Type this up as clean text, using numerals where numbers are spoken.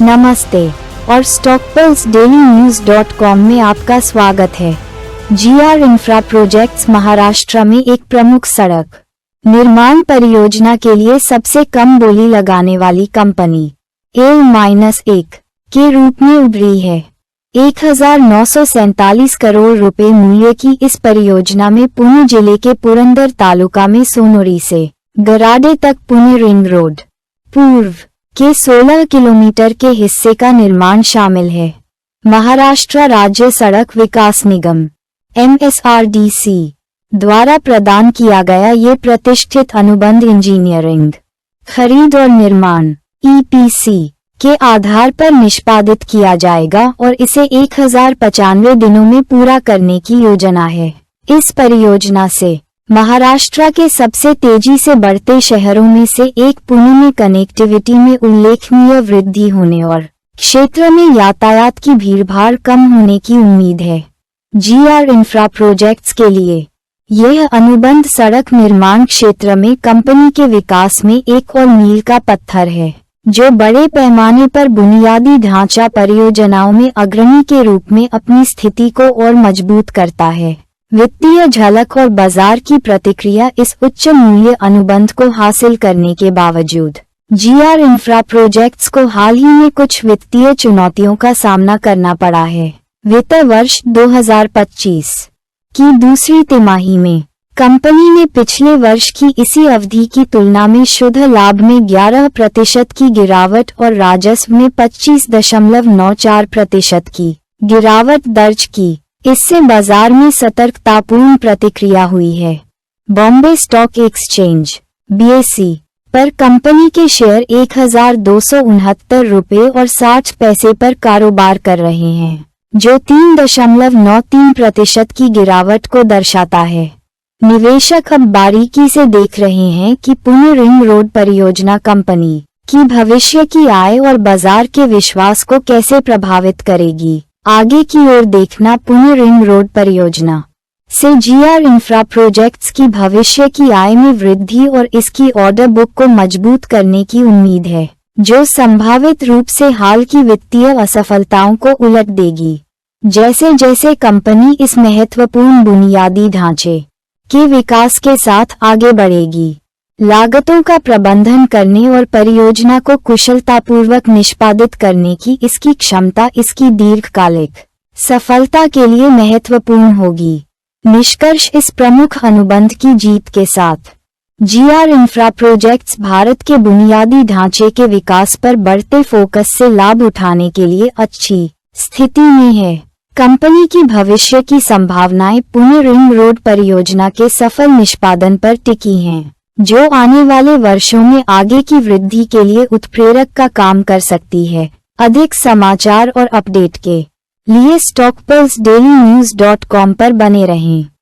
नमस्ते और stockpulse.dailynews.com में आपका स्वागत है। GR इंफ्रा प्रोजेक्ट्स महाराष्ट्र में एक प्रमुख सड़क निर्माण परियोजना के लिए सबसे कम बोली लगाने वाली कंपनी L-1 के रूप में उभरी है। 1947 करोड़ रुपए मूल्य की इस परियोजना में पुणे जिले के पुरंदर तालुका में सोनोरी से गराडे तक पुणे रिंग रोड पूर्व के 16 किलोमीटर के हिस्से का निर्माण शामिल है। महाराष्ट्र राज्य सड़क विकास निगम MSRDC द्वारा प्रदान किया गया ये प्रतिष्ठित अनुबंध इंजीनियरिंग, खरीद और निर्माण EPC के आधार पर निष्पादित किया जाएगा और इसे 1095 दिनों में पूरा करने की योजना है। इस परियोजना से महाराष्ट्र के सबसे तेजी से बढ़ते शहरों में से एक पुणे में कनेक्टिविटी में उल्लेखनीय वृद्धि होने और क्षेत्र में यातायात की भीड़भाड़ कम होने की उम्मीद है। GR इंफ्रा प्रोजेक्ट्स के लिए यह अनुबंध सड़क निर्माण क्षेत्र में कंपनी के विकास में एक और मील का पत्थर है, जो बड़े पैमाने पर बुनियादी ढांचा परियोजनाओं में अग्रणी के रूप में अपनी स्थिति को और मजबूत करता है। वित्तीय झलक और बाजार की प्रतिक्रिया इस उच्च मूल्य अनुबंध को हासिल करने के बावजूद GR इंफ्रा प्रोजेक्ट्स को हाल ही में कुछ वित्तीय चुनौतियों का सामना करना पड़ा है। वित्त वर्ष 2025 की दूसरी तिमाही में कंपनी ने पिछले वर्ष की इसी अवधि की तुलना में शुद्ध लाभ में 11% की गिरावट और राजस्व में 25.94% की गिरावट दर्ज की। इससे बाजार में सतर्कतापूर्ण प्रतिक्रिया हुई है। बॉम्बे स्टॉक एक्सचेंज BSE पर कंपनी के शेयर 1269 रुपये और 60 पैसे पर कारोबार कर रहे हैं, जो 3.93% की गिरावट को दर्शाता है। निवेशक अब बारीकी से देख रहे हैं कि पुणे रिंग रोड परियोजना कंपनी की भविष्य की आय और बाजार के विश्वास को कैसे प्रभावित करेगी। आगे की ओर देखना पुणे रिंग रोड परियोजना से GR इंफ्रा प्रोजेक्ट्स की भविष्य की आय में वृद्धि और इसकी ऑर्डर बुक को मजबूत करने की उम्मीद है, जो संभावित रूप से हाल की वित्तीय असफलताओं को उलट देगी। जैसे जैसे कंपनी इस महत्वपूर्ण बुनियादी ढांचे के विकास के साथ आगे बढ़ेगी, लागतों का प्रबंधन करने और परियोजना को कुशलतापूर्वक निष्पादित करने की इसकी क्षमता इसकी दीर्घकालिक सफलता के लिए महत्वपूर्ण होगी। निष्कर्ष इस प्रमुख अनुबंध की जीत के साथ GR इंफ्रा प्रोजेक्ट्स भारत के बुनियादी ढांचे के विकास पर बढ़ते फोकस से लाभ उठाने के लिए अच्छी स्थिति में है। कंपनी की भविष्य की संभावनाएं पुणे रिंग रोड परियोजना के सफल निष्पादन पर टिकी हैं, जो आने वाले वर्षों में आगे की वृद्धि के लिए उत्प्रेरक का काम कर सकती है। अधिक समाचार और अपडेट के लिए stockpulse.dailynews.com पर बने रहें।